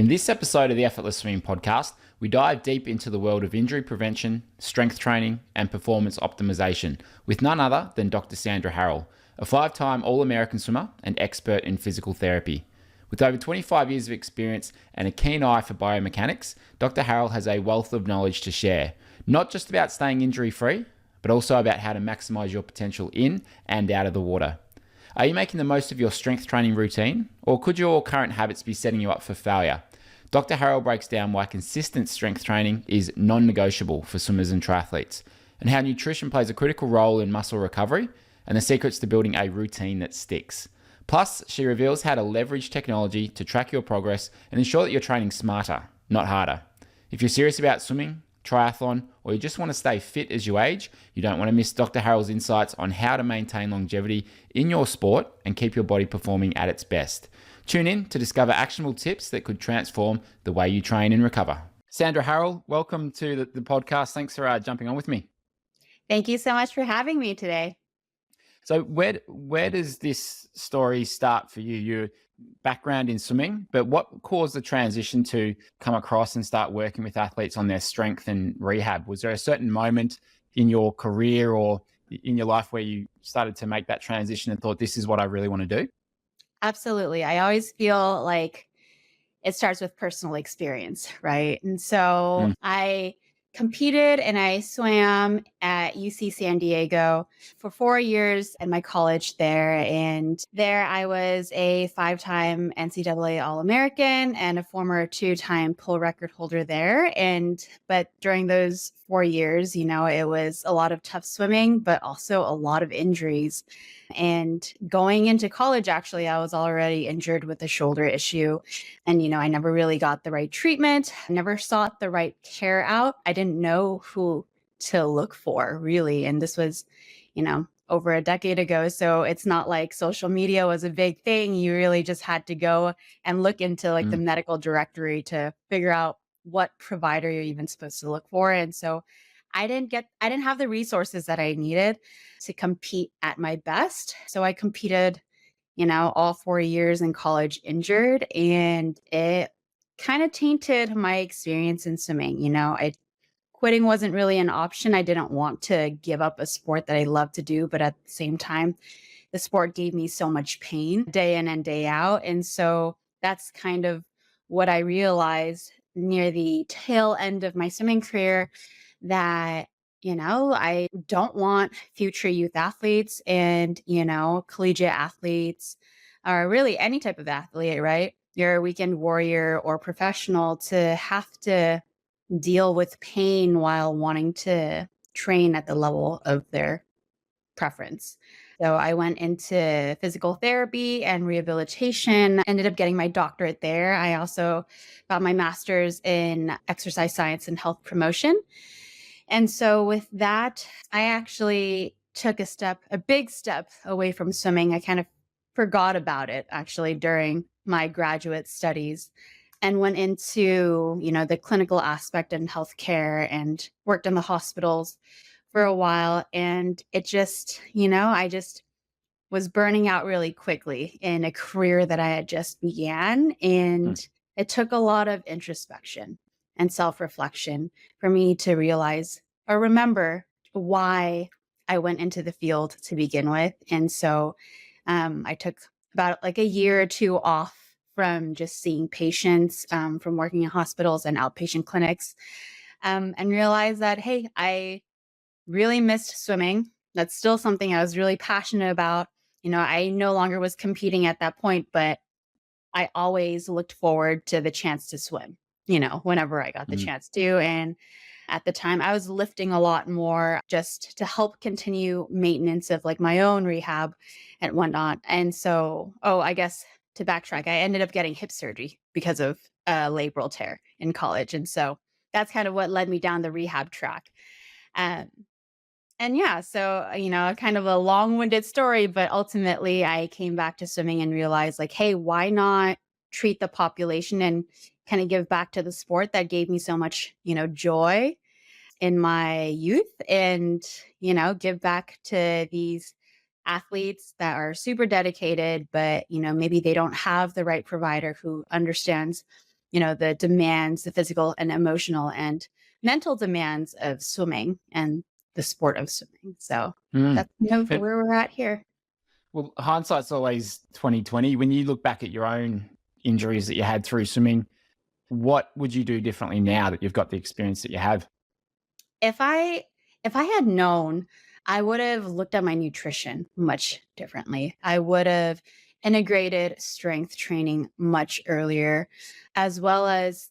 In this episode of the Effortless Swimming podcast, we dive deep into the world of injury prevention, strength training, and performance optimization with none other than Dr. Sandra Harrell, a 5-time All-American swimmer and expert in physical therapy. With over 25 years of experience and a keen eye for biomechanics, Dr. Harrell has a wealth of knowledge to share, not just about staying injury-free, but also about how to maximize your potential in and out of the water. Are you making the most of your strength training routine, or could your current habits be setting you up for failure? Dr. Harrell breaks down why consistent strength training is non-negotiable for swimmers and triathletes, and how nutrition plays a critical role in muscle recovery, and the secrets to building a routine that sticks. Plus, she reveals how to leverage technology to track your progress and ensure that you're training smarter, not harder. If you're serious about swimming, triathlon, or you just want to stay fit as you age, you don't want to miss Dr. Harrell's insights on how to maintain longevity in your sport and keep your body performing at its best. Tune in to discover actionable tips that could transform the way you train and recover. Sandra Harrell, welcome to the podcast. Thanks for jumping on with me. Thank you so much for having me today. So where does this story start for you? Your background in swimming, but what caused the transition to come across and start working with athletes on their strength and rehab? Was there a certain moment in your career or in your life where you started to make that transition and thought, this is what I really want to do? Absolutely. I always feel like it starts with personal experience, right? And so I competed and I swam at UC San Diego for 4 years in my college there. And there I was a 5-time NCAA All-American and a former 2-time pull record holder there. But during those 4 years, it was a lot of tough swimming, but also a lot of injuries. And going into college, actually, I was already injured with a shoulder issue. And, I never really got the right treatment, never sought the right care out. I didn't know who to look for, really. And this was, over a decade ago. So it's not like social media was a big thing. You really just had to go and look into the medical directory to figure out what provider you're even supposed to look for. And so I didn't have the resources that I needed to compete at my best. So I competed, all 4 years in college injured, and it kind of tainted my experience in swimming. Quitting wasn't really an option. I didn't want to give up a sport that I love to do, but at the same time, the sport gave me so much pain day in and day out. And so that's kind of what I realized near the tail end of my swimming career, that I don't want future youth athletes and, collegiate athletes, or really any type of athlete, right? You're a weekend warrior or professional, to have to deal with pain while wanting to train at the level of their preference. So I went into physical therapy and rehabilitation, ended up getting my doctorate there. I also got my master's in exercise science and health promotion. And so with that, I actually took a big step away from swimming. I kind of forgot about it actually during my graduate studies, and went into, the clinical aspect in healthcare and worked in the hospitals for a while. And it just, I just was burning out really quickly in a career that I had just began. And it took a lot of introspection and self-reflection for me to realize or remember why I went into the field to begin with. And so I took about a year or two off from just seeing patients, from working in hospitals and outpatient clinics, and realized that, hey, I really missed swimming. That's still something I was really passionate about. I no longer was competing at that point, but I always looked forward to the chance to swim, whenever I got the chance to. And at the time, I was lifting a lot more just to help continue maintenance of my own rehab and whatnot. And so, I guess to backtrack, I ended up getting hip surgery because of a labral tear in college. And so that's kind of what led me down the rehab track. And yeah, so, kind of a long-winded story, but ultimately I came back to swimming and realized hey, why not treat the population and kind of give back to the sport that gave me so much, joy in my youth, and, give back to these athletes that are super dedicated, but, maybe they don't have the right provider who understands the demands, the physical and emotional and mental demands of swimming and the sport of swimming. So Mm. that's where But we're at here. well, hindsight's always 2020. When you look back at your own injuries that you had through swimming, what would you do differently now that you've got the experience that you have? If I had known, I would have looked at my nutrition much differently. I would have integrated strength training much earlier, as well as,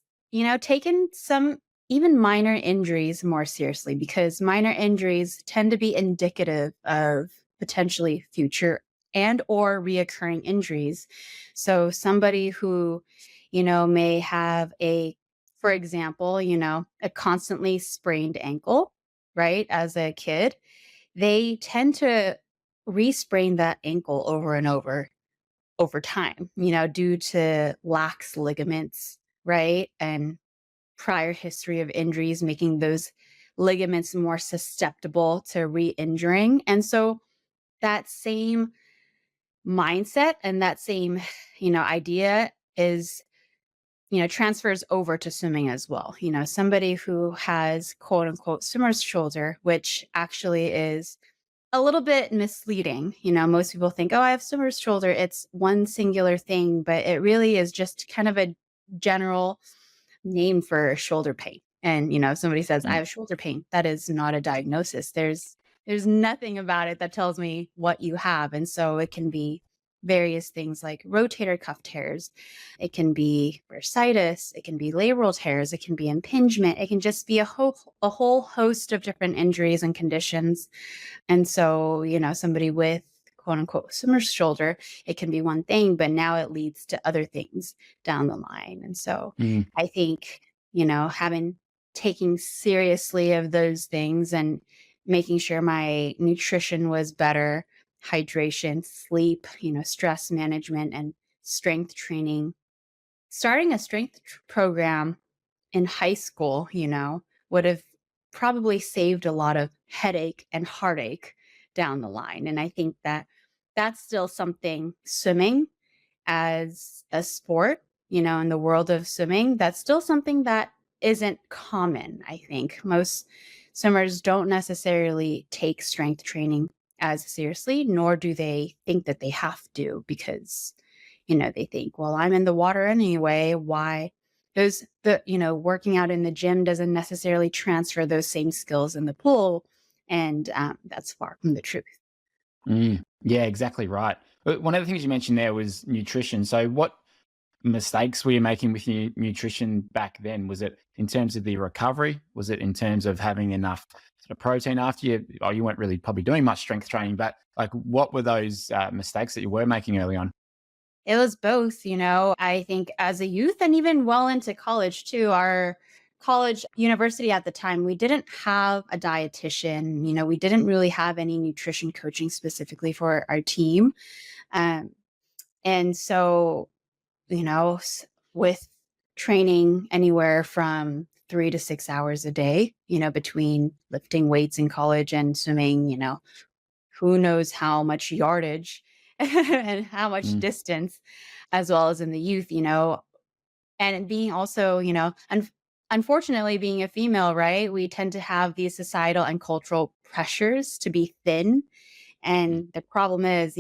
taken some even minor injuries more seriously, because minor injuries tend to be indicative of potentially future and or reoccurring injuries. So somebody who, may have for example, a constantly sprained ankle, right? As a kid, they tend to re-sprain that ankle over and over time, due to lax ligaments, right? And prior history of injuries, making those ligaments more susceptible to re-injuring. And so that same mindset and that same, idea is transfers over to swimming as well. Somebody who has quote unquote swimmer's shoulder, which actually is a little bit misleading. Most people think, oh, I have swimmer's shoulder. It's one singular thing, but it really is just kind of a general name for shoulder pain. And, if somebody says, I Mm. have shoulder pain, that is not a diagnosis. There's nothing about it that tells me what you have. And so it can be various things like rotator cuff tears. It can be bursitis. It can be labral tears. It can be impingement. It can just be a whole host of different injuries and conditions. And so, somebody with quote unquote swimmer's shoulder, it can be one thing, but now it leads to other things down the line. And so Mm. I think, having taking seriously of those things and making sure my nutrition was better, hydration, sleep, stress management and strength training, starting a program in high school, would have probably saved a lot of headache and heartache down the line. And I think that that's still something swimming as a sport, in the world of swimming, that's still something that isn't common. I think most swimmers don't necessarily take strength training as seriously, nor do they think that they have to because, they think, well, I'm in the water anyway. Why? Working out in the gym doesn't necessarily transfer those same skills in the pool. And that's far from the truth. Mm. Yeah, exactly right. But one of the things you mentioned there was nutrition. So, what mistakes were you making with your nutrition back then? Was it in terms of the recovery? Was it in terms of having enough sort of protein after you? Oh, you weren't really probably doing much strength training, but like, what were those mistakes that you were making early on? It was both, I think as a youth and even well into college too, our college university at the time, we didn't have a dietitian, we didn't really have any nutrition coaching specifically for our team. Um, and so, with training anywhere from 3 to 6 hours a day, between lifting weights in college and swimming, who knows how much yardage and how much Mm. distance, as well as in the youth, and being also, unfortunately, being a female, right? We tend to have these societal and cultural pressures to be thin. Mm. And the problem is,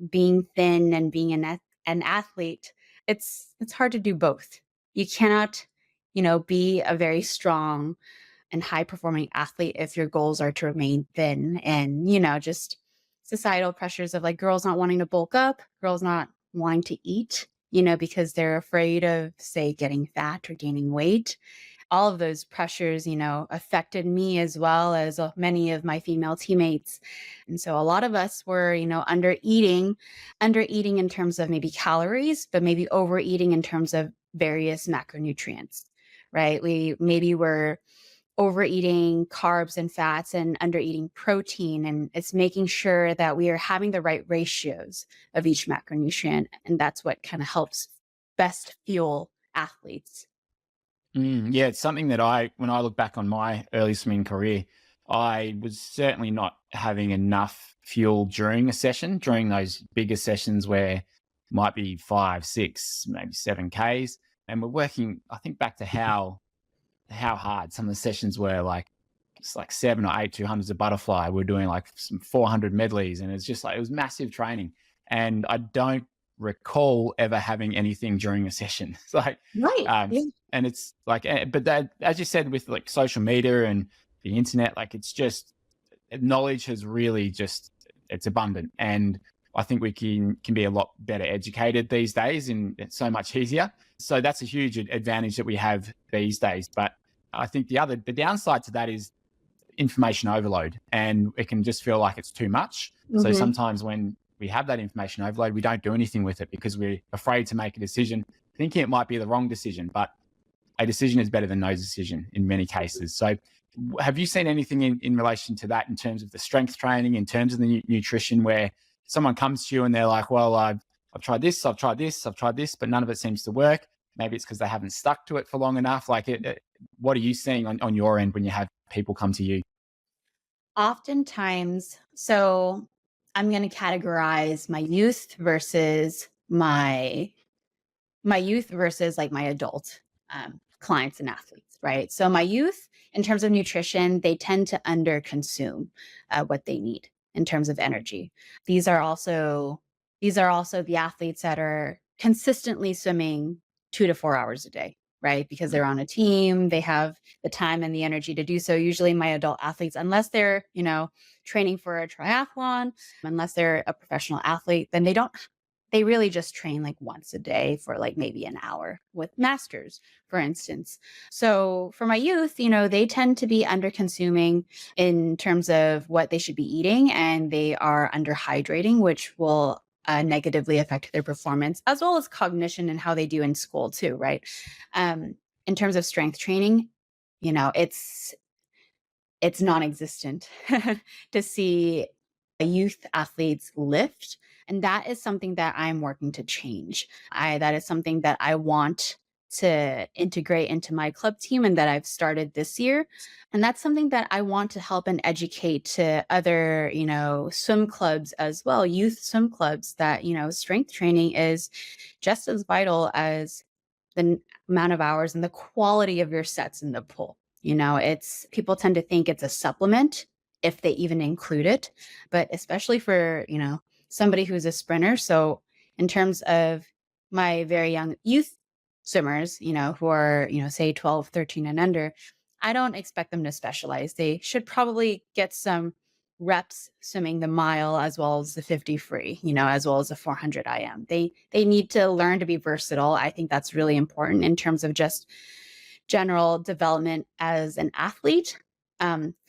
being thin and being an athlete, it's hard to do both. You cannot, be a very strong and high performing athlete if your goals are to remain thin and just societal pressures of like girls not wanting to bulk up, girls not wanting to eat, because they're afraid of say getting fat or gaining weight. All of those pressures, affected me as well as many of my female teammates. And so a lot of us were, under eating in terms of maybe calories, but maybe overeating in terms of various macronutrients, right? We maybe were overeating carbs and fats and under eating protein. And it's making sure that we are having the right ratios of each macronutrient. And that's what kind of helps best fuel athletes. Mm, yeah, it's something that when I look back on my early swimming career, I was certainly not having enough fuel during a session, during those bigger sessions where might be 5, 6, maybe 7 Ks. And we're working, I think back to how hard some of the sessions were, like it's like 7 or 8 200s of butterfly. We're doing like some 400 medleys, and it's just like it was massive training. And I don't recall ever having anything during a session. It's like, Right. um, Yeah. and it's like, but that, as you said, with like social media and the internet, like it's just knowledge has really just it's abundant, and I think we can be a lot better educated these days, and it's so much easier. So that's a huge advantage that we have these days. But I think the downside to that is information overload, and it can just feel like it's too much. So Hmm. sometimes when we have that information overload, we don't do anything with it because we're afraid to make a decision, thinking it might be the wrong decision. But a decision is better than no decision in many cases. So have you seen anything in relation to that, in terms of the strength training, in terms of the nutrition, where someone comes to you and they're like, well, I've tried this, I've tried this, I've tried this, but none of it seems to work. Maybe it's because they haven't stuck to it for long enough. Like, what are you seeing on your end when you have people come to you? Oftentimes, so I'm going to categorize my youth versus my youth versus like my adult clients and athletes, right? So my youth, in terms of nutrition, they tend to under consume what they need in terms of energy. These are also the athletes that are consistently swimming 2 to 4 hours a day, right? Because they're on a team, they have the time and the energy to do so. Usually, my adult athletes, unless they're training for a triathlon, unless they're a professional athlete, then they really just train like once a day for like maybe an hour with masters, for instance. So for my youth, they tend to be under consuming in terms of what they should be eating, and they are under hydrating, which will negatively affect their performance as well as cognition and how they do in school too, right? Um, in terms of strength training, you know, it's it's non-existent to see youth athletes lift, and that is something that I'm working to change. I That is something that I want to integrate into my club team and that I've started this year. And that's something that I want to help and educate to other, swim clubs as well, youth swim clubs, that, strength training is just as vital as the amount of hours and the quality of your sets in the pool. It's people tend to think it's a supplement if they even include it, but especially for, somebody who's a sprinter. So in terms of my very young youth swimmers, who are, say 12, 13 and under, I don't expect them to specialize. They should probably get some reps swimming the mile as well as the 50 free, as well as the 400 IM. They need to learn to be versatile. I think that's really important in terms of just general development as an athlete,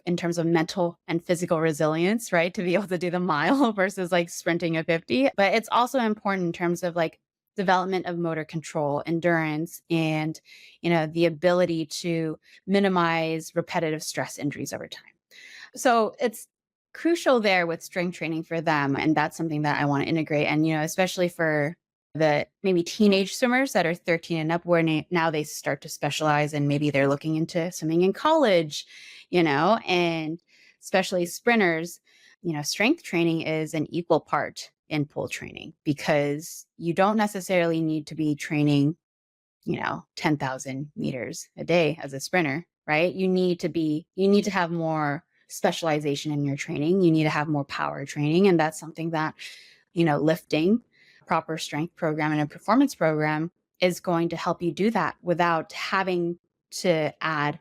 in terms of mental and physical resilience, right? To be able to do the mile versus like sprinting a 50. But it's also important in terms of like development of motor control, endurance, and, the ability to minimize repetitive stress injuries over time. So it's crucial there with strength training for them. And that's something that I want to integrate. And, especially for the maybe teenage swimmers that are 13 and up, where now they start to specialize and maybe they're looking into swimming in college, and especially sprinters, strength training is an equal part in pool training, because you don't necessarily need to be training 10,000 meters a day as a sprinter, right? You need to have more specialization in your training. You need to have more power training. And that's something that, lifting, proper strength program and a performance program is going to help you do that without having to add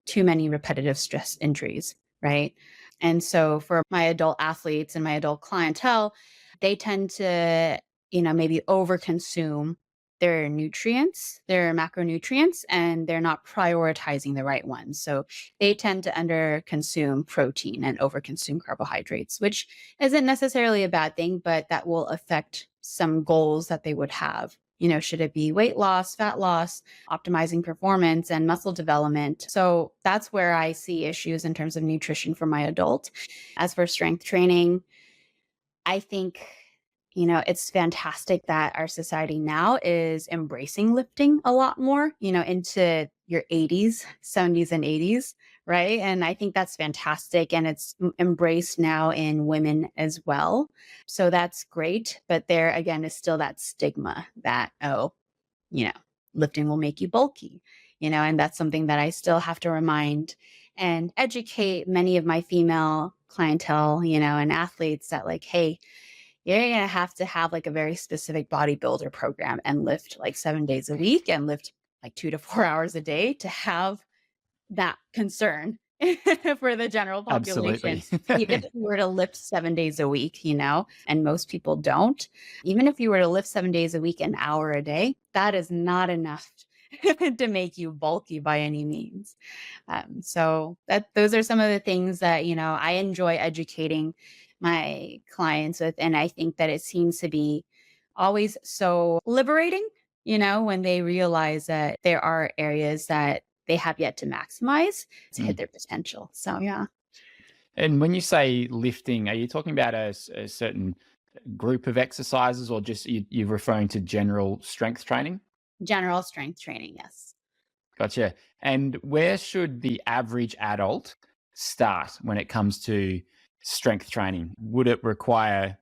too many repetitive stress injuries, right? And so for my adult athletes and my adult clientele, they tend to, maybe overconsume their nutrients, their macronutrients, and they're not prioritizing the right ones. So they tend to underconsume protein and overconsume carbohydrates, which isn't necessarily a bad thing, but that will affect some goals that they would have. Should it be weight loss, fat loss, optimizing performance, and muscle development? So that's where I see issues in terms of nutrition for my adult. As for strength training, I think, it's fantastic that our society now is embracing lifting a lot more, into your 80s, 70s, and 80s, right? And I think that's fantastic. And it's embraced now in women as well. So that's great. But there again is still that stigma that, oh, you know, lifting will make you bulky, and that's something that I still have to remind and educate many of my female clientele, and athletes that like, hey, you're going to have like a very specific bodybuilder program and lift like 7 days a week and lift like 2 to 4 hours a day to have that concern for the general population. Absolutely. Even if you were to lift 7 days a week, and most people don't, even if you were to lift 7 days a week, an hour a day, that is not enough to make you bulky by any means. So those are some of the things that, I enjoy educating my clients with. And I think that it seems to be always so liberating, when they realize that there are areas that they have yet to maximize to hit Mm. their potential. So yeah, And when you say lifting, are you talking about a certain group of exercises, or just you're referring to general strength training? general strength training. Yes. Gotcha. And where should the average adult start when it comes to strength training? Would it require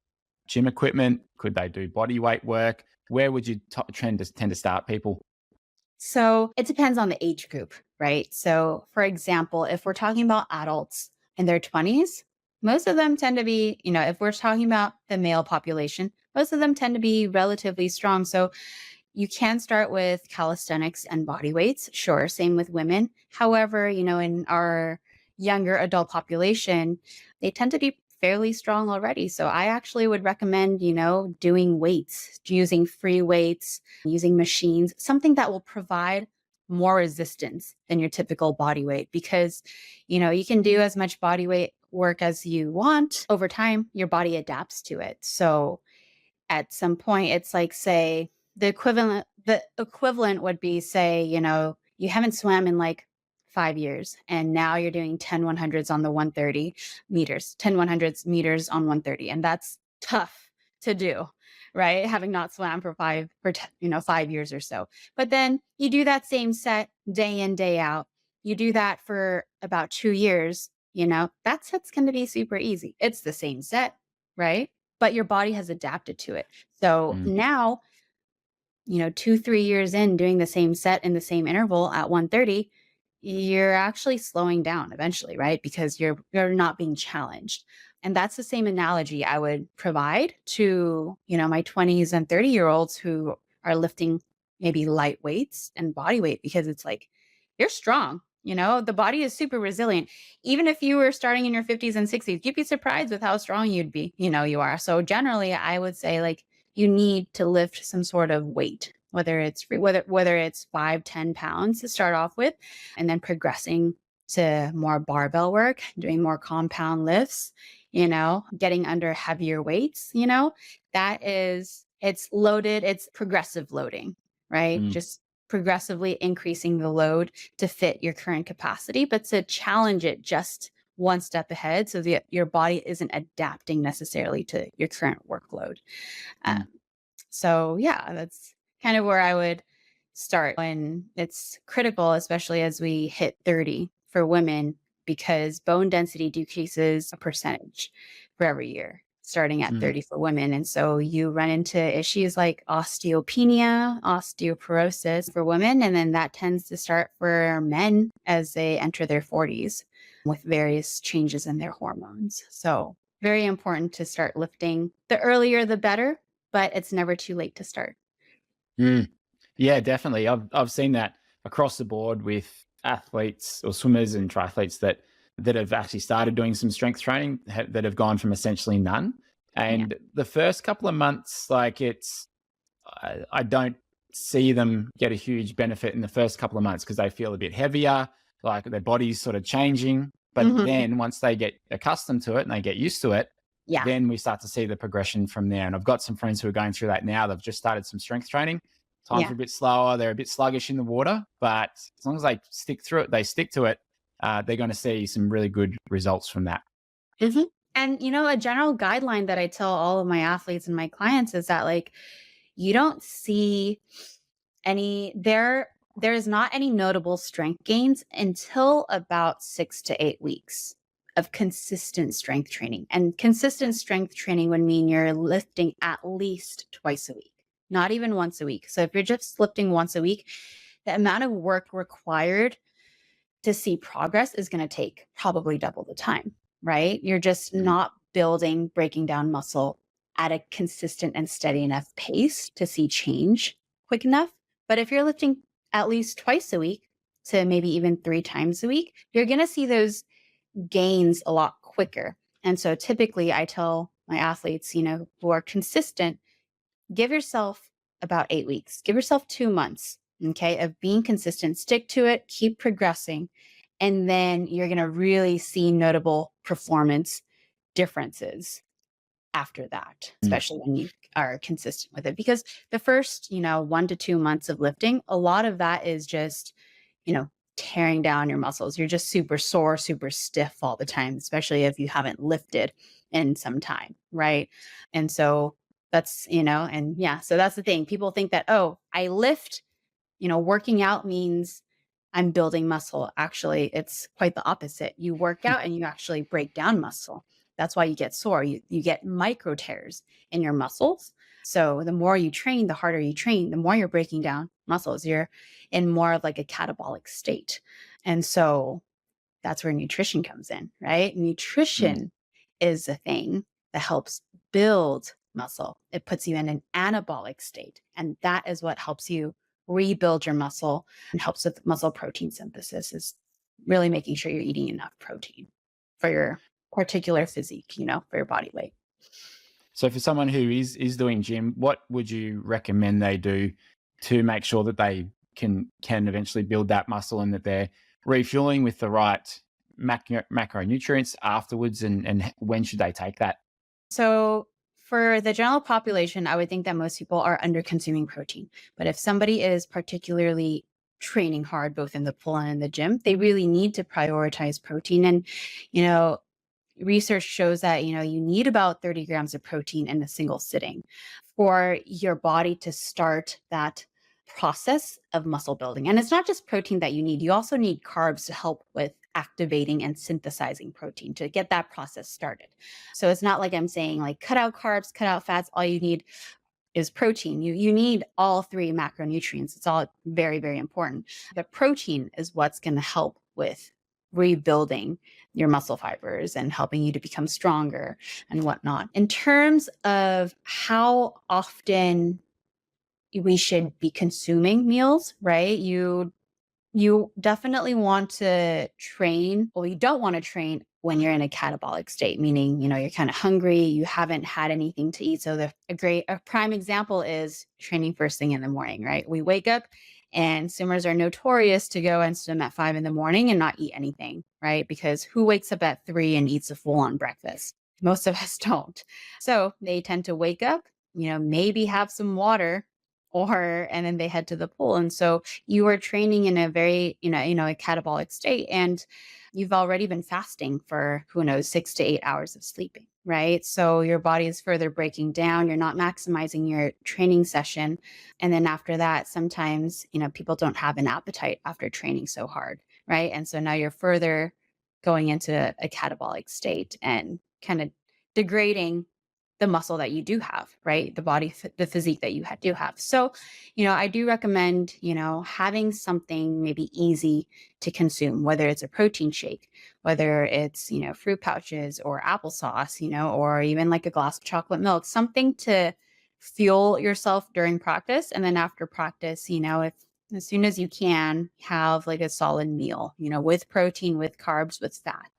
gym equipment? Could they do body weight work? Where would you tend to start people? So it depends on the age group, right? So, for example, if we're talking about adults in their 20s, most of them tend to be, if we're talking about the male population, most of them tend to be relatively strong. So you can start with calisthenics and body weights. Sure. Same with women. However, in our younger adult population, they tend to be fairly strong already. So I actually would recommend, doing weights, using free weights, using machines, something that will provide more resistance than your typical body weight, because, you can do as much body weight work as you want. Over time, your body adapts to it. So at some point it's like, say, the equivalent would be, say, you haven't swam in like 5 years and now you're doing 10 100s on the 130 meters, 10 100s meters on 130, and that's tough to do, right? Having not swam for 5 years or so. But then you do that same set day in day out, you do that for about 2 years, that set's going to be super easy. It's the same set, right? But your body has adapted to it. So Mm, now, 2 3 years in doing the same set in the same interval at 130, you're actually slowing down eventually, right? Because you're not being challenged. And that's the same analogy I would provide to, my 20s and 30-year-olds who are lifting maybe light weights and body weight, because it's like, you're strong. The body is super resilient. Even if you were starting in your 50s and 60s, you'd be surprised with how strong you'd be. You are. So generally, I would say, like, you need to lift some sort of weight, whether it's whether it's 5 10 pounds to start off with, and then progressing to more barbell work, doing more compound lifts, getting under heavier weights, it's loaded, it's progressive loading, right? mm, Just progressively increasing the load to fit your current capacity, but to challenge it just one step ahead so that your body isn't adapting necessarily to your current workload. mm, Um, so yeah, that's kind of where I would start. When it's critical, especially as we hit 30 for women, because bone density decreases a percentage for every year, starting at mm, 30 for women. And so you run into issues like osteopenia, osteoporosis for women. And then that tends to start for men as they enter their 40s with various changes in their hormones. So very important to start lifting. The earlier, the better, but it's never too late to start. mm. Yeah, definitely. I've seen that across the board with athletes or swimmers and triathletes that have actually started doing some strength training, that have gone from essentially none. Yeah. And the first couple of months, like I don't see them get a huge benefit in the first couple of months because they feel a bit heavier, like their body's sort of changing. But Mhm. then once they get accustomed to it and they get used to it, Yeah. then we start to see the progression from there. And I've got some friends who are going through that now. They've just started some strength training. Times are Yeah. a bit slower. They're a bit sluggish in the water, but as long as they stick through it, they stick to it. They're going to see some really good results from that. Mhm. And a general guideline that I tell all of my athletes and my clients is that, like, you don't see there is not any notable strength gains until about 6 to 8 weeks of consistent strength training. And consistent strength training would mean you're lifting at least twice a week, not even once a week. So if you're just lifting once a week, the amount of work required to see progress is going to take probably double the time, right? You're just not breaking down muscle at a consistent and steady enough pace to see change quick enough. But if you're lifting at least twice a week to maybe even 3 times a week, you're going to see those gains a lot quicker. And so typically I tell my athletes, who are consistent, give yourself about 8 weeks, give yourself 2 months, okay, of being consistent, stick to it, keep progressing. And then you're going to really see notable performance differences after that, especially when you are consistent with it. Because the first, 1 to 2 months of lifting, a lot of that is just, tearing down your muscles. You're just super sore, super stiff all the time, especially if you haven't lifted in some time, right? And so that's, and yeah, so that's the thing. People think that, oh, I lift, working out means I'm building muscle. Actually, it's quite the opposite. You work out and you actually break down muscle. That's why you get sore. You get micro tears in your muscles. So the more you train, the harder you train, the more you're breaking down muscles. You're in more of like a catabolic state. And so that's where nutrition comes in, right? Nutrition is a thing that helps build muscle. It puts you in an anabolic state. And that is what helps you rebuild your muscle and helps with muscle protein synthesis, is really making sure you're eating enough protein for your particular physique, for your body weight. So for someone who is doing gym, what would you recommend they do to make sure that they can eventually build that muscle and that they're refueling with the right macronutrients afterwards, and when should they take that? So for the general population, I would think that most people are under consuming protein. But if somebody is particularly training hard, both in the pool and in the gym, they really need to prioritize protein. And, research shows that, you need about 30 grams of protein in a single sitting for your body to start that process of muscle building. And it's not just protein that you need. You also need carbs to help with activating and synthesizing protein to get that process started. So it's not like I'm saying like cut out carbs, cut out fats. All you need is protein. You need all 3 macronutrients. It's all very, very important. The protein is what's going to help with rebuilding your muscle fibers and helping you to become stronger and whatnot. In terms of how often we should be consuming meals, right? You definitely want to train. Well, you don't want to train when you're in a catabolic state, meaning, you're kind of hungry, you haven't had anything to eat. So a prime example is training first thing in the morning, right? We wake up and swimmers are notorious to go and swim at 5 a.m. and not eat anything, right? Because who wakes up at 3 and eats a full-on breakfast? Most of us don't. So they tend to wake up, maybe have some water, and then they head to the pool. And so you are training in a very, a catabolic state, and you've already been fasting for, 6 to 8 hours of sleeping, right? So your body is further breaking down. You're not maximizing your training session. And then after that, sometimes, people don't have an appetite after training so hard, right? And so now you're further going into a catabolic state and kind of degrading the muscle that you do have, right? The body, the physique that you do have. So, I do recommend, having something maybe easy to consume, whether it's a protein shake, whether it's, fruit pouches or applesauce, or even like a glass of chocolate milk, something to fuel yourself during practice. And then after practice, if as soon as you can, have like a solid meal, with protein, with carbs, with fat.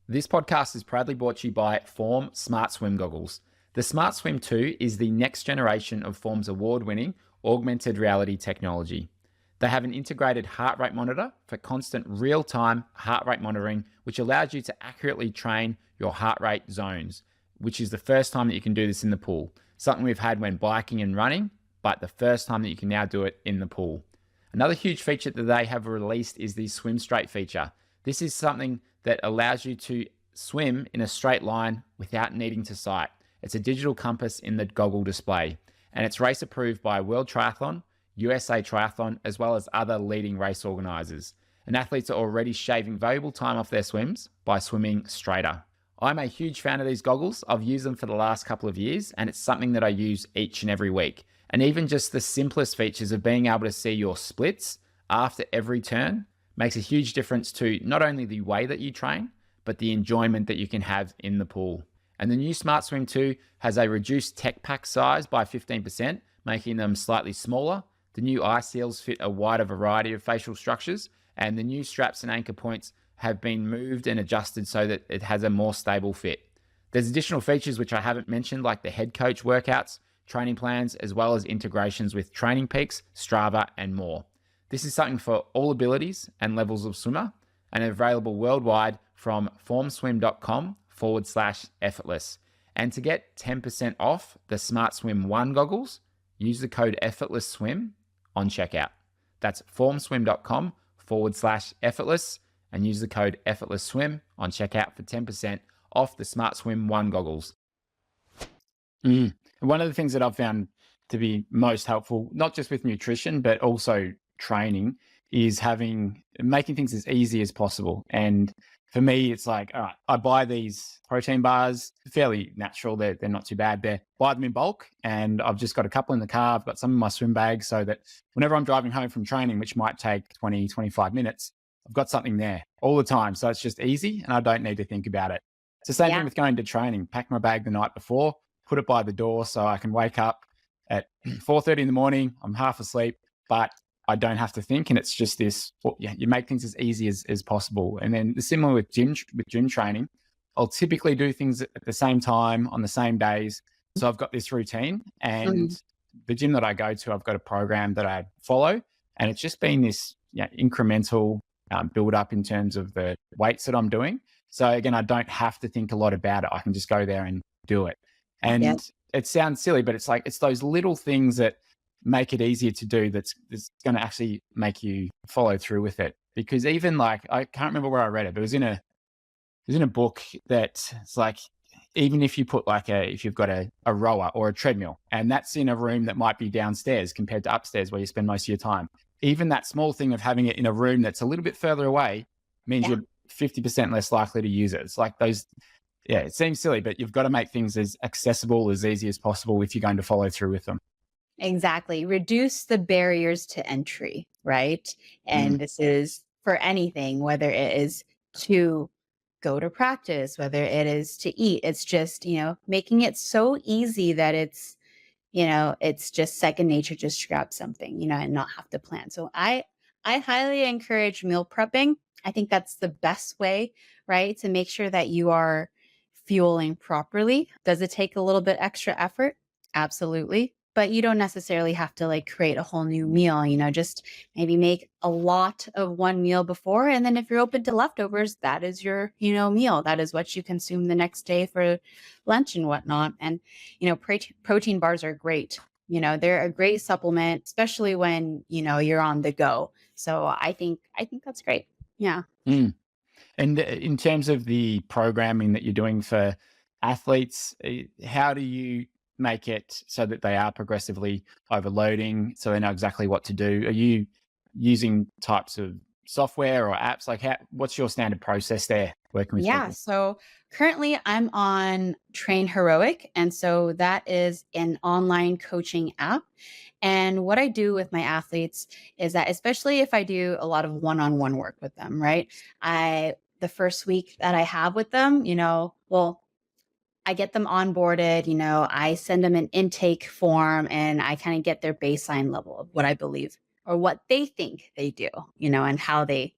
This podcast is proudly brought to you by Form Smart Swim Goggles. The Smart Swim 2 is the next generation of Form's award-winning augmented reality technology. They have an integrated heart rate monitor for constant real-time heart rate monitoring, which allows you to accurately train your heart rate zones, which is the first time that you can do this in the pool. Something we've had when biking and running, but the first time that you can now do it in the pool. Another huge feature that they have released is the Swim Straight feature. This is something that allows you to swim in a straight line without needing to sight. It's a digital compass in the goggle display, and it's race approved by World Triathlon, USA Triathlon, as well as other leading race organizers. And athletes are already shaving valuable time off their swims by swimming straighter. I'm a huge fan of these goggles. I've used them for the last couple of years, and it's something that I use each and every week. And even just the simplest features of being able to see your splits after every turn makes a huge difference to not only the way that you train, but the enjoyment that you can have in the pool. And the new Smart Swim 2 has a reduced tech pack size by 15%, making them slightly smaller. The new eye seals fit a wider variety of facial structures, and the new straps and anchor points have been moved and adjusted so that it has a more stable fit. There's additional features which I haven't mentioned, like the head coach workouts, training plans, as well as integrations with Training Peaks, Strava, and more. This is something for all abilities and levels of swimmer, and available worldwide from formswim.com/effortless. And to get 10% off the Smart Swim 1 goggles, use the code EFFORTLESSWIM on checkout. That's formswim.com/effortless and use the code EFFORTLESSWIM on checkout for 10% off the Smart Swim 1 goggles. One of the things that I've found to be most helpful, not just with nutrition, but also training, is making things as easy as possible. And for me, it's like, all right, I buy these protein bars, fairly natural. They're not too bad. Buy them in bulk, and I've just got a couple in the car. I've got some in my swim bag so that whenever I'm driving home from training, which might take 20, 25 minutes, I've got something there all the time. So it's just easy and I don't need to think about it. It's the same thing with going to training. Pack my bag the night before, put it by the door so I can wake up at 4:30 in the morning. I'm half asleep, but I don't have to think. And it's just this, you make things as easy as possible. And then similar with gym training, I'll typically do things at the same time on the same days. So I've got this routine, and the gym that I go to, I've got a program that I follow, and it's just been this incremental build up in terms of the weights that I'm doing. So again, I don't have to think a lot about it. I can just go there and do it. And it sounds silly, but it's those little things that make it easier to do that's going to actually make you follow through with it. Because even I can't remember where I read it, but it was in a book that it's like, even if you put if you've got a rower or a treadmill, and that's in a room that might be downstairs compared to upstairs where you spend most of your time, even that small thing of having it in a room that's a little bit further away means you're 50% less likely to use it. It's like those, it seems silly, but you've got to make things as accessible, as easy as possible if you're going to follow through with them. Exactly. Reduce the barriers to entry, right? And this is for anything, whether it is to go to practice, whether it is to eat. It's just, making it so easy that it's just second nature, just grab something, and not have to plan. So I highly encourage meal prepping. I think that's the best way, right? To make sure that you are fueling properly. Does it take a little bit extra effort? Absolutely. But you don't necessarily have to create a whole new meal, just maybe make a lot of one meal before. And then if you're open to leftovers, that is your, meal. That is what you consume the next day for lunch and whatnot. And, protein bars are great. They're a great supplement, especially when, you're on the go. So I think that's great. Yeah. And in terms of the programming that you're doing for athletes, how do you make it so that they are progressively overloading, so they know exactly what to do? Are you using types of software or apps? What's your standard process there working with people? So currently I'm on Train Heroic. And so that is an online coaching app. And what I do with my athletes is that, especially if I do a lot of one-on-one work with them, right? The first week that I have with them, I get them onboarded, I send them an intake form, and I kind of get their baseline level of what I believe or what they think they do, and how they,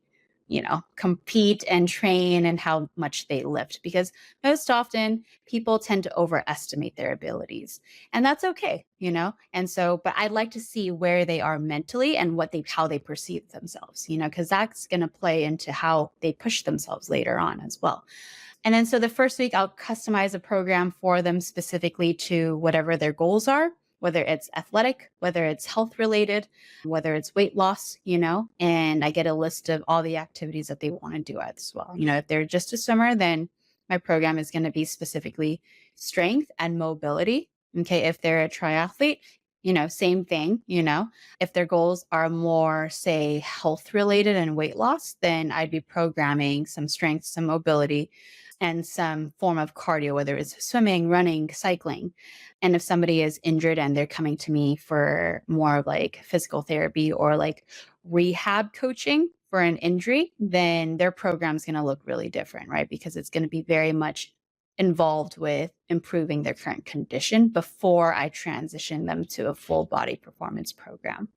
compete and train and how much they lift. Because most often people tend to overestimate their abilities, and that's okay, And so, but I'd like to see where they are mentally and how they perceive themselves, because that's going to play into how they push themselves later on as well. And then so the first week I'll customize a program for them specifically to whatever their goals are, whether it's athletic, whether it's health related, whether it's weight loss, and I get a list of all the activities that they want to do as well. If they're just a swimmer, then my program is going to be specifically strength and mobility. Okay. If they're a triathlete, same thing, if their goals are more, say, health related and weight loss, then I'd be programming some strength, some mobility, and some form of cardio, whether it's swimming, running, cycling. And if somebody is injured and they're coming to me for more of like physical therapy or like rehab coaching for an injury, then their program's going to look really different, right? Because it's going to be very much involved with improving their current condition before I transition them to a full body performance program.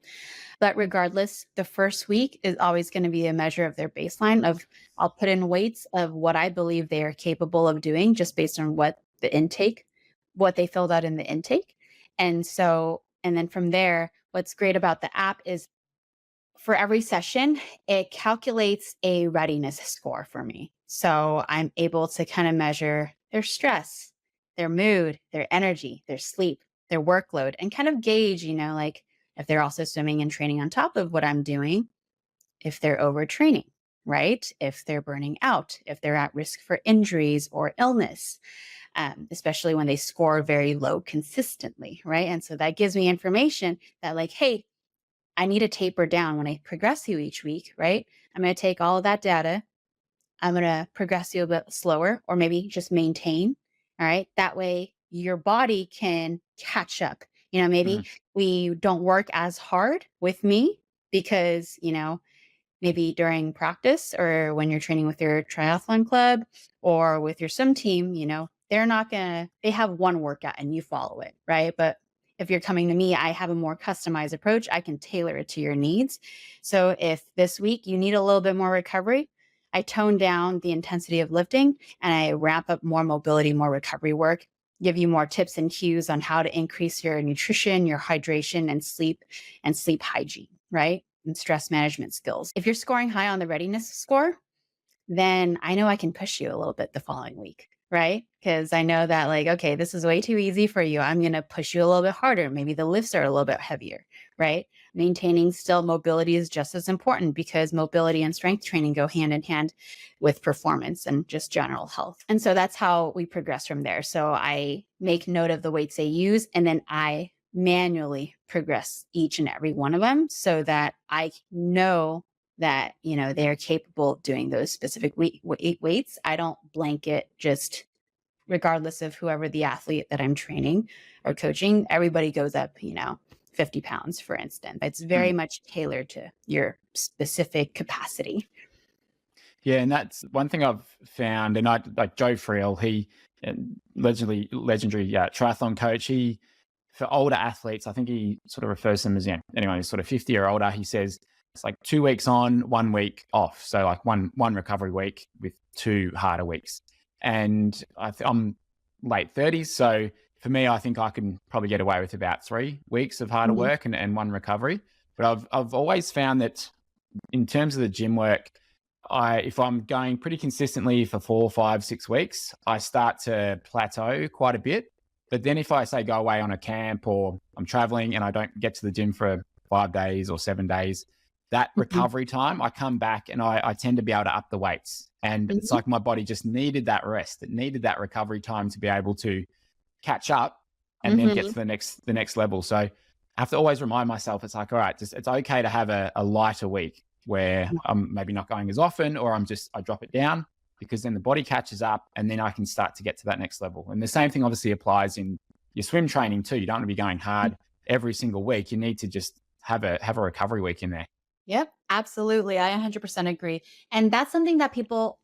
But regardless, the first week is always going to be a measure of their baseline of I'll put in weights of what I believe they are capable of doing just based on what they filled out in the intake. And then from there, what's great about the app is for every session, it calculates a readiness score for me. So I'm able to kind of measure their stress, their mood, their energy, their sleep, their workload, and kind of gauge, like if they're also swimming and training on top of what I'm doing, if they're overtraining, right? If they're burning out, if they're at risk for injuries or illness, especially when they score very low consistently, right? And so that gives me information that, like, hey, I need to taper down when I progress you each week, right? I'm going to take all of that data. I'm going to progress you a bit slower or maybe just maintain. All right. That way your body can catch up. Maybe we don't work as hard with me because, maybe during practice or when you're training with your triathlon club or with your swim team, they have one workout and you follow it, right? But if you're coming to me, I have a more customized approach. I can tailor it to your needs. So if this week you need a little bit more recovery, I tone down the intensity of lifting and I ramp up more mobility, more recovery work, give you more tips and cues on how to increase your nutrition, your hydration and sleep hygiene, right? And stress management skills. If you're scoring high on the readiness score, then I know I can push you a little bit the following week, right? Because I know that, like, okay, this is way too easy for you. I'm going to push you a little bit harder. Maybe the lifts are a little bit heavier, right? Maintaining still mobility is just as important because mobility and strength training go hand in hand with performance and just general health. And so that's how we progress from there. So I make note of the weights they use, and then I manually progress each and every one of them so that I know that, they're capable of doing those specific weights. I don't blanket just regardless of whoever the athlete that I'm training or coaching, everybody goes up, 50 pounds, for instance. It's very much tailored to your specific capacity. Yeah, and that's one thing I've found, and I like Joe Friel, he legendary triathlon coach. He, for older athletes, I think he sort of refers to them as anyway, sort of 50 or older. He says it's like 2 weeks on, 1 week off. So like one recovery week with 2 harder weeks. And I'm late 30s, so for me, I think I can probably get away with about 3 weeks of harder work and 1 recovery. But I've always found that in terms of the gym work, if I'm going pretty consistently for 4, 5, 6 weeks, I start to plateau quite a bit. But then if I say go away on a camp or I'm traveling and I don't get to the gym for 5 days or 7 days, that recovery time, I come back and I tend to be able to up the weights. And it's like my body just needed that rest. It needed that recovery time to be able to catch up and then get to the next level. So I have to always remind myself, it's like, all right, it's okay to have a lighter week where I'm maybe not going as often, or I drop it down, because then the body catches up and then I can start to get to that next level. And the same thing obviously applies in your swim training too. You don't want to be going hard every single week. You need to just have a recovery week in there. Yep, absolutely. I 100% agree. And that's something that people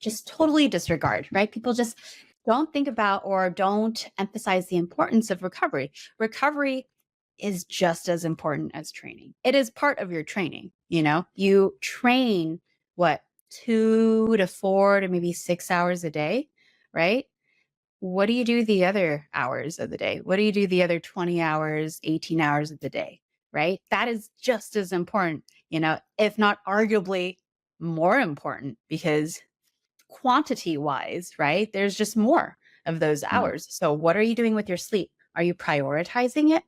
just totally disregard, right? People just don't think about or don't emphasize the importance of recovery. Recovery is just as important as training. It is part of your training. You train 2 to 4 to maybe 6 hours a day, right? What do you do the other hours of the day? What do you do the other 20 hours, 18 hours of the day, right? That is just as important, if not arguably more important, because quantity wise, right? There's just more of those hours. So what are you doing with your sleep? Are you prioritizing it?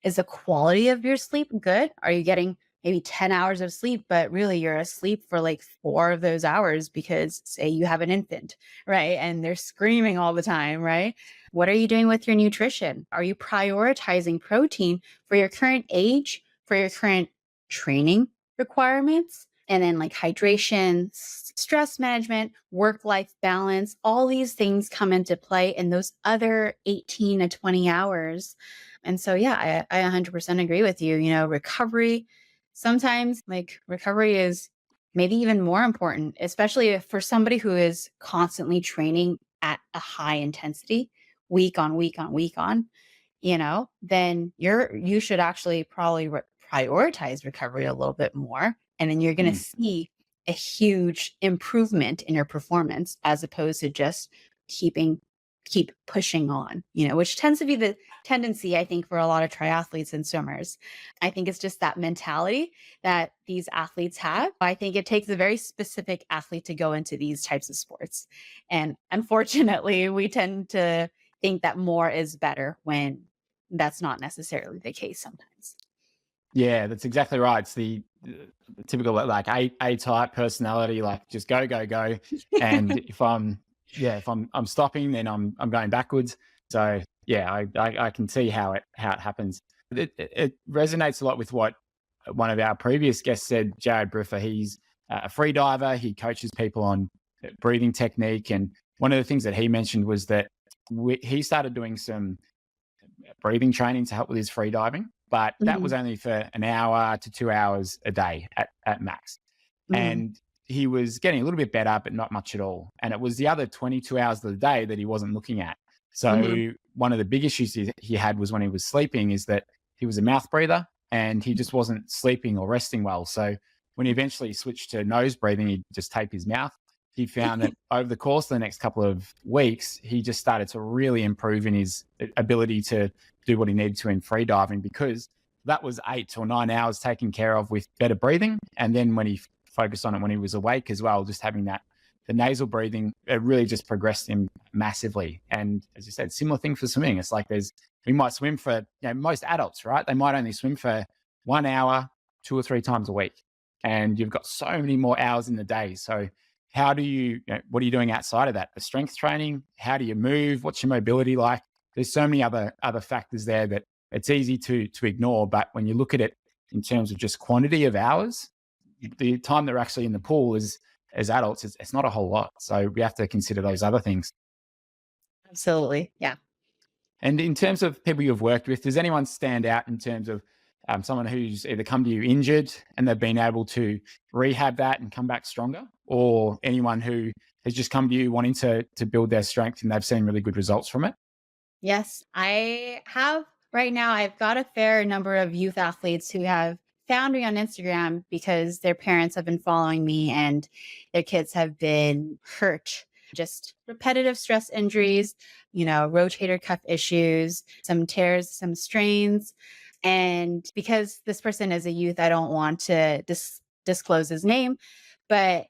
Is the quality of your sleep good? Are you getting maybe 10 hours of sleep, but really you're asleep for like 4 of those hours because, say, you have an infant, right? And they're screaming all the time, right? What are you doing with your nutrition? Are you prioritizing protein for your current age, for your current training requirements, And then like hydration, stress management, work-life balance, all these things come into play in those other 18 to 20 hours. And so, yeah, I 100% agree with you. Recovery, sometimes like recovery is maybe even more important, especially for somebody who is constantly training at a high intensity, week on week on week on, then you should actually probably prioritize recovery a little bit more. And then you're going to Mm. see a huge improvement in your performance as opposed to just keep pushing on, which tends to be the tendency, I think, for a lot of triathletes and swimmers. I think it's just that mentality that these athletes have. I think it takes a very specific athlete to go into these types of sports. And unfortunately, we tend to think that more is better when that's not necessarily the case sometimes. Yeah, that's exactly right. It's the typical like A type personality, like just go go go. And if I'm stopping, then I'm going backwards. So yeah, I can see how it happens. It resonates a lot with what one of our previous guests said. Jared Briffer, he's a free diver. He coaches people on breathing technique, and one of the things that he mentioned was that he started doing some breathing training to help with his free diving, but that was Mhm, only for an hour to 2 hours a day at max. mhm, And he was getting a little bit better, but not much at all. And it was the other 22 hours of the day that he wasn't looking at. mhm, So one of the big issues he had was when he was sleeping is that he was a mouth breather and he just wasn't sleeping or resting well. So when he eventually switched to nose breathing, he'd just tape his mouth. He found that over the course of the next couple of weeks, he just started to really improve in his ability to do what he needed to in free diving, because that was 8 or 9 hours taken care of with better breathing. And then when he focused on it when he was awake as well, just having the nasal breathing, it really just progressed him massively. And as you said, similar thing for swimming. It's like we might swim for, most adults, right? They might only swim for 1 hour, 2 or 3 times a week. And you've got so many more hours in the day. So how do what are you doing outside of that? The strength training, how do you move? What's your mobility like? There's so many other factors there that it's easy to ignore. But when you look at it in terms of just quantity of hours, the time they're actually in the pool is as adults, it's not a whole lot. So we have to consider those other things. absolutely. Yeah. And in terms of people you've worked with, does anyone stand out in terms of someone who's either come to you injured and they've been able to rehab that and come back stronger, or anyone who has just come to you wanting to build their strength and they've seen really good results from it? Yes, I have right now. I've got a fair number of youth athletes who have found me on Instagram because their parents have been following me and their kids have been hurt. Just repetitive stress injuries, rotator cuff issues, some tears, some strains. And because this person is a youth, I don't want to disclose his name, but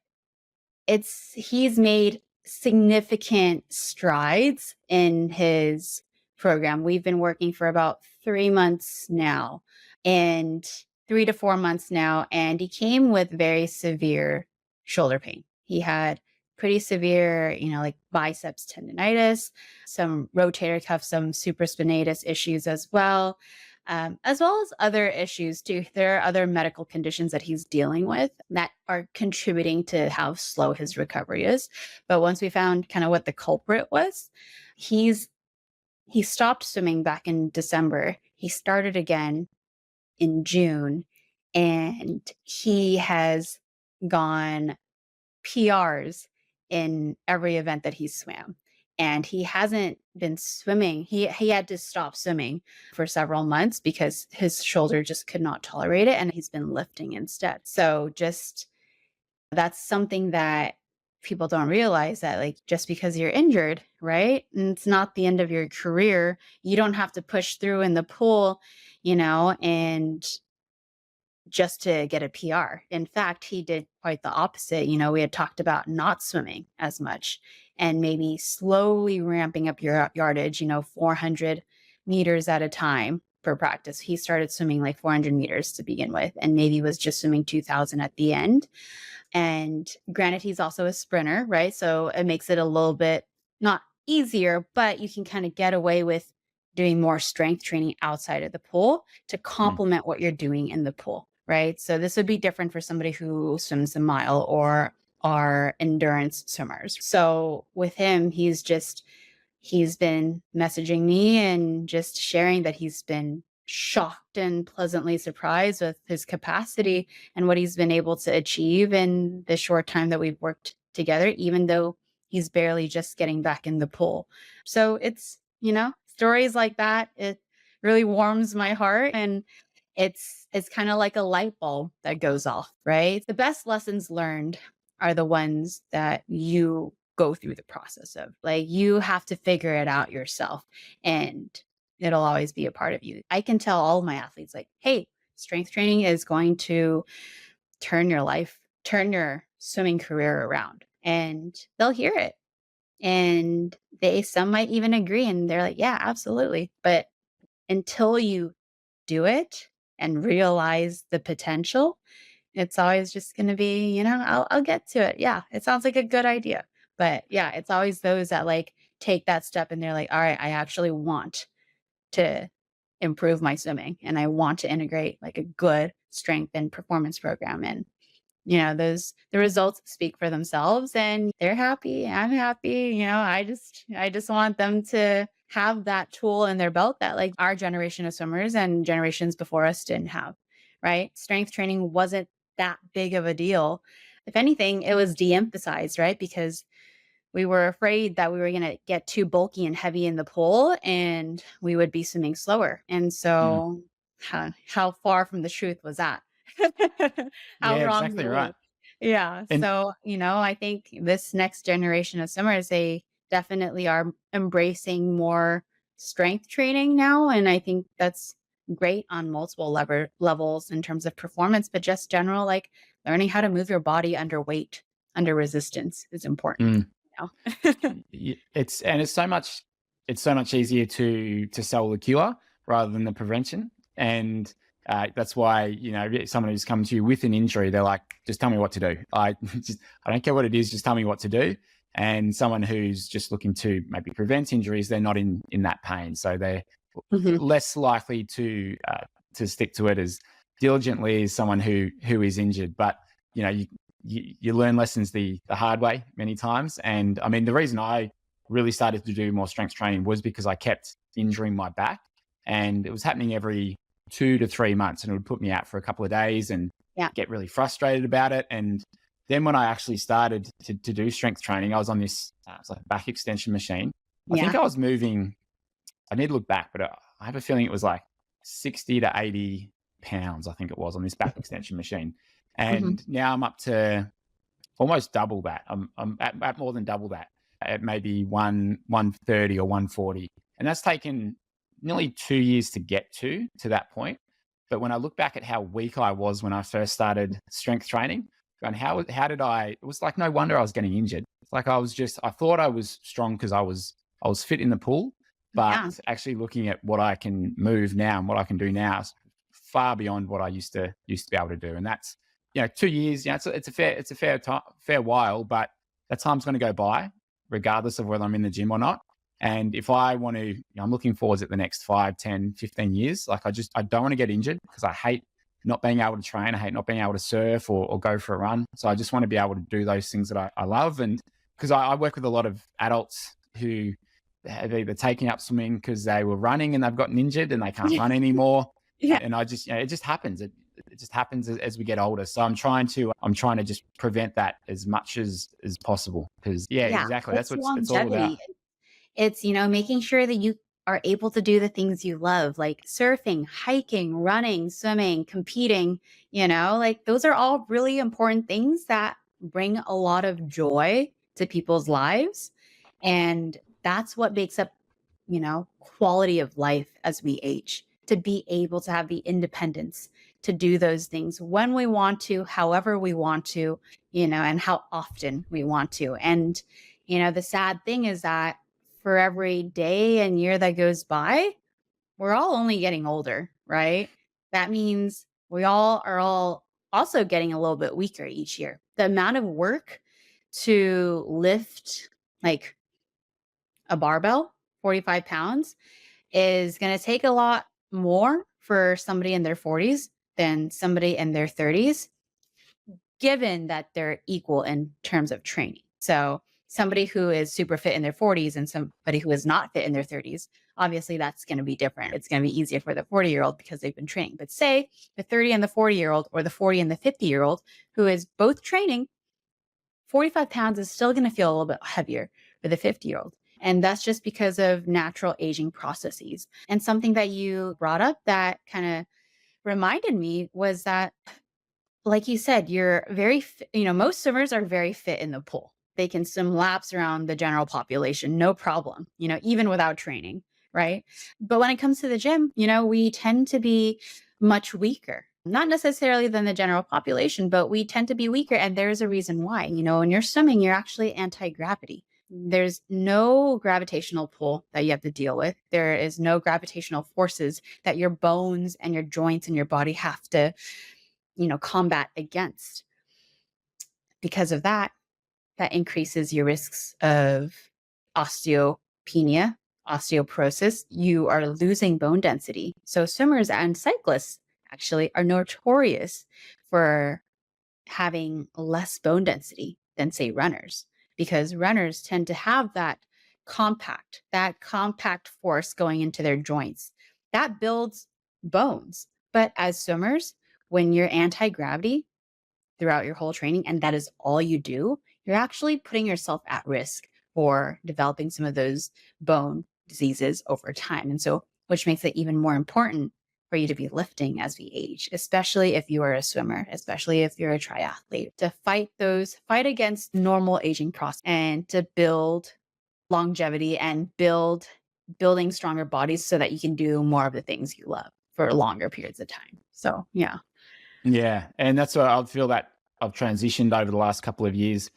he's made significant strides in his program. We've been working for about 3 months now, and 3 to 4 months now, and he came with very severe shoulder pain. He had pretty severe, like biceps tendonitis, some rotator cuff, some supraspinatus issues as well as other issues too. There are other medical conditions that he's dealing with that are contributing to how slow his recovery is. But once we found kind of what the culprit was, he's he stopped swimming back in December. He started again in June, and he has gone PRs in every event that he swam. And he hasn't been swimming. He had to stop swimming for several months because his shoulder just could not tolerate it, and he's been lifting instead. So just that's something that people don't realize, that like just because you're injured, right? And it's not the end of your career. You don't have to push through in the pool, and just to get a PR. In fact, he did quite the opposite. We had talked about not swimming as much and maybe slowly ramping up your yardage, 400 meters at a time per practice. He started swimming like 400 meters to begin with, and maybe was just swimming 2000 at the end. And granted, he's also a sprinter, right? So it makes it a little bit not easier, but you can kind of get away with doing more strength training outside of the pool to Mm. complement what you're doing in the pool. right? So this would be different for somebody who swims a mile or are endurance swimmers. So with him, he's been messaging me and just sharing that he's been shocked and pleasantly surprised with his capacity and what he's been able to achieve in the short time that we've worked together, even though he's barely just getting back in the pool. So it's, stories like that, it really warms my heart, and it's kind of like a light bulb that goes off, right? The best lessons learned are the ones that you go through the process of. Like, you have to figure it out yourself, and it'll always be a part of you. I can tell all of my athletes, like, hey, strength training is going to turn your swimming career around, and they'll hear it. And some might even agree, and they're like, yeah, absolutely. But until you do it and realize the potential, it's always just going to be, I'll get to it. Yeah, it sounds like a good idea. But yeah, it's always those that like take that step and they're like, all right, I actually want to improve my swimming and I want to integrate like a good strength and performance program. And the results speak for themselves, and they're happy, I'm happy. I just want them to have that tool in their belt that like our generation of swimmers and generations before us didn't have, right? Strength training wasn't that big of a deal. If anything, it was de-emphasized, right? Because we were afraid that we were going to get too bulky and heavy in the pool and we would be swimming slower. And Mm. so how far from the truth was that? How Yeah, wrong exactly were we? right. Yeah. And So, I think this next generation of swimmers, they definitely are embracing more strength training now. And I think that's great on multiple levels in terms of performance, but just general, like learning how to move your body under weight, under resistance is important. mm, You know? it's so much easier to sell the cure rather than the prevention. And that's why, if someone who's come to you with an injury, they're like, just tell me what to do. I don't care what it is, just tell me what to do. And someone who's just looking to maybe prevent injuries, they're not in that pain, so they're Mhm. less likely to stick to it as diligently as someone who is injured. But you learn lessons the hard way many times. And I mean, the reason I really started to do more strength training was because I kept injuring my back, and it was happening every 2 to 3 months, and it would put me out for a couple of days and Yeah. get really frustrated about it. And then when I actually started to do strength training, I was on this it's like a back extension machine. I think Yeah. I was moving, I need to look back, but I have a feeling it was like 60 to 80 pounds, I think it was, on this back extension machine. Mhm. And now I'm up to almost double that. I'm at more than double that, at maybe 130 or 140. And that's taken nearly 2 years to get to that point. But when I look back at how weak I was when I first started strength training, and how did it was like, no wonder I was getting injured. It's like I thought I was strong because I was fit in the pool, Yeah. but actually looking at what I can move now and what I can do now is far beyond what I used to be able to do. And that's, 2 years. It's a fair while, but that time's going to go by regardless of whether I'm in the gym or not. And if I want to, I'm looking forwards at the next 5, 10, 15 years. Like, I don't want to get injured because I hate not being able to train. I hate not being able to surf or go for a run. So I just want to be able to do those things that I love. And because I work with a lot of adults who have either taken up swimming because they were running and they've gotten injured and they can't run anymore. Yeah. And I just, it just happens. It just happens as we get older. So I'm trying to just prevent that as much as possible. Because Yeah. exactly. That's It's what it's all about. longevity. It's, making sure that you are able to do the things you love, like surfing, hiking, running, swimming, competing, like those are all really important things that bring a lot of joy to people's lives. And that's what makes up, quality of life as we age, to be able to have the independence to do those things when we want to, however we want to, and how often we want to. And, the sad thing is that for every day and year that goes by, we're all only getting older, right? That means we all are all also getting a little bit weaker each year. The amount of work to lift like a barbell, 45 pounds, is going to take a lot more for somebody in their 40s than somebody in their 30s, given that they're equal in terms of training. So somebody who is super fit in their 40s and somebody who is not fit in their 30s, obviously that's going to be different. It's going to be easier for the 40-year-old because they've been training. But say the 30 and the 40-year-old, or the 40 and the 50-year-old who is both training, 45 pounds is still going to feel a little bit heavier for the 50-year-old. And that's just because of natural aging processes. And something that you brought up that kind of reminded me was that, like you said, you're very, most swimmers are very fit in the pool. They can swim laps around the general population, no problem, even without training, right? But when it comes to the gym, we tend to be much weaker, not necessarily than the general population, but we tend to be weaker. And there's a reason why. When you're swimming, you're actually anti-gravity. There's no gravitational pull that you have to deal with. There is no gravitational forces that your bones and your joints and your body have to combat against. Because of that increases your risks of osteopenia, osteoporosis. You are losing bone density. So swimmers and cyclists actually are notorious for having less bone density than, say, runners, because runners tend to have that compact force going into their joints that builds bones. But as swimmers, when you're anti-gravity throughout your whole training, and that is all you do, you're actually putting yourself at risk for developing some of those bone diseases over time. And so, which makes it even more important for you to be lifting as we age, especially if you are a swimmer, especially if you're a triathlete, to fight against normal aging process and to build longevity and building stronger bodies so that you can do more of the things you love for longer periods of time. So, yeah. Yeah. And that's what I feel that I've transitioned over the last couple of years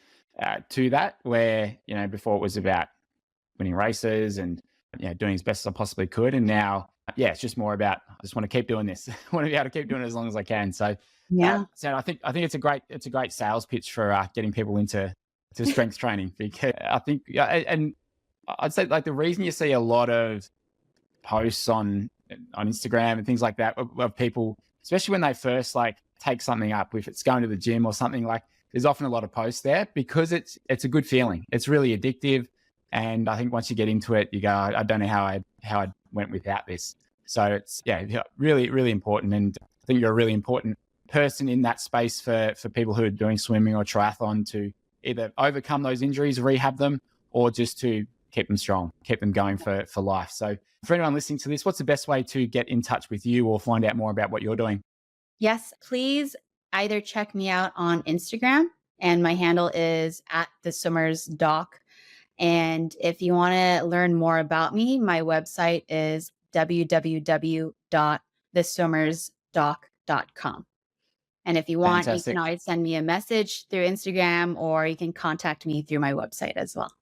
to that, where, before it was about winning races and, doing as best as I possibly could. And now, it's just more about, I just want to keep doing this. I want to be able to keep doing it as long as I can. So, Yeah. so I think it's a great sales pitch for getting people into strength training, because I think, and I'd say, like, the reason you see a lot of posts on Instagram and things like that of people, especially when they first take something up, if it's going to the gym or something, like, there's often a lot of posts there because it's a good feeling. It's really addictive. And I think once you get into it, you go, I don't know how I went without this. So it's really, really important. And I think you're a really important person in that space for people who are doing swimming or triathlon, to either overcome those injuries, rehab them, or just to keep them strong, keep them going for life. So for anyone listening to this, what's the best way to get in touch with you or find out more about what you're doing? Yes, please either check me out on Instagram, and my handle is @theswimmersdoc. And if you want to learn more about me, my website is www.theswimmersdoc.com. And if you want, Fantastic. you can always send me a message through Instagram, or you can contact me through my website as well.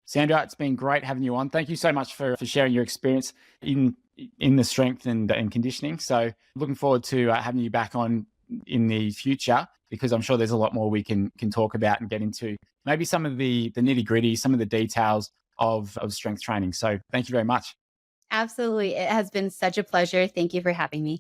Sandra, it's been great having you on. Thank you so much for sharing your experience in the strength and conditioning. So looking forward to having you back on in the future, because I'm sure there's a lot more we can talk about and get into, maybe some of the nitty gritty, some of the details of strength training. So thank you very much. Absolutely. It has been such a pleasure. Thank you for having me.